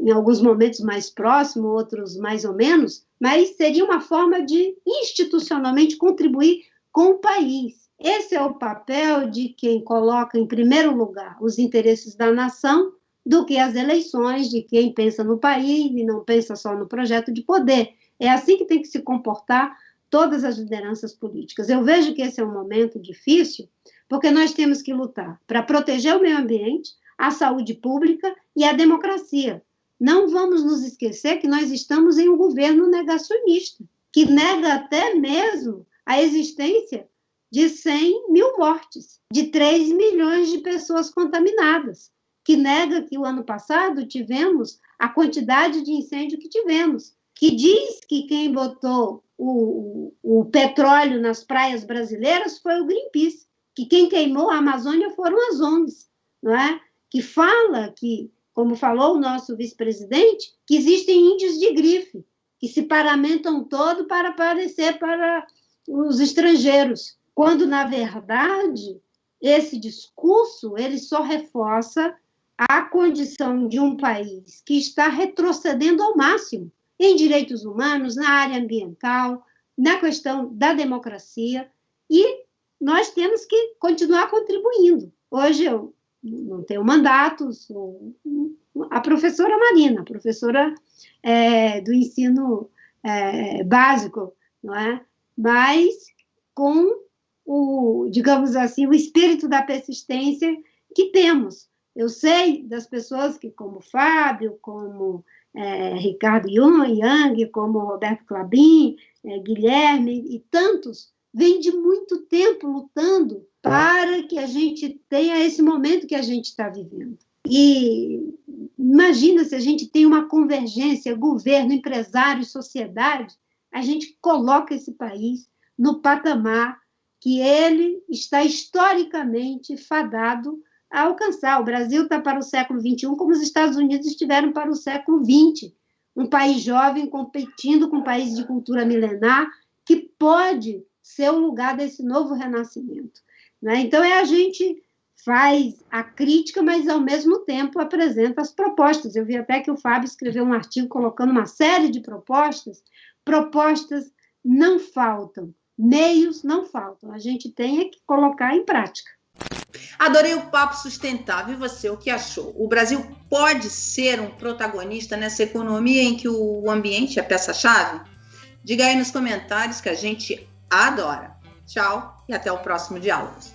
em alguns momentos mais próximo, outros mais ou menos, mas seria uma forma de institucionalmente contribuir com o país. Esse é o papel de quem coloca em primeiro lugar os interesses da nação do que as eleições, de quem pensa no país e não pensa só no projeto de poder. É assim que tem que se comportar todas as lideranças políticas. Eu vejo que esse é um momento difícil, porque nós temos que lutar para proteger o meio ambiente, a saúde pública e a democracia. Não vamos nos esquecer que nós estamos em um governo negacionista, que nega até mesmo a existência de 100 mil mortes, de 3 milhões de pessoas contaminadas, que nega que o ano passado tivemos a quantidade de incêndio que tivemos, que diz que quem botou o petróleo nas praias brasileiras foi o Greenpeace, que quem queimou a Amazônia foram as ONGs, não é? Que fala que, como falou o nosso vice-presidente, que existem índios de grife, que se paramentam todo para aparecer para os estrangeiros, quando, na verdade, esse discurso ele só reforça a condição de um país que está retrocedendo ao máximo em direitos humanos, na área ambiental, na questão da democracia, e nós temos que continuar contribuindo. Hoje eu não tenho mandato, sou a professora Marina, professora do ensino básico, não é? Mas com digamos assim, o espírito da persistência que temos. Eu sei das pessoas que, como Fábio, como Ricardo Yang, como Roberto Clabin, Guilherme e tantos, vêm de muito tempo lutando para que a gente tenha esse momento que a gente está vivendo. E imagina se a gente tem uma convergência, governo, empresário, sociedade, a gente coloca esse país no patamar que ele está historicamente fadado a alcançar. O Brasil está para o século XXI como os Estados Unidos estiveram para o século XX. Um país jovem competindo com um país de cultura milenar que pode ser o lugar desse novo renascimento, né? Então, a gente faz a crítica, mas, ao mesmo tempo, apresenta as propostas. Eu vi até que o Fábio escreveu um artigo colocando uma série de propostas. Propostas não faltam, meios não faltam. A gente tem que colocar em prática. Adorei o papo sustentável. E você, o que achou? O Brasil pode ser um protagonista nessa economia em que o ambiente é a peça-chave? Diga aí nos comentários que a gente adora. Tchau e até o próximo Diálogos.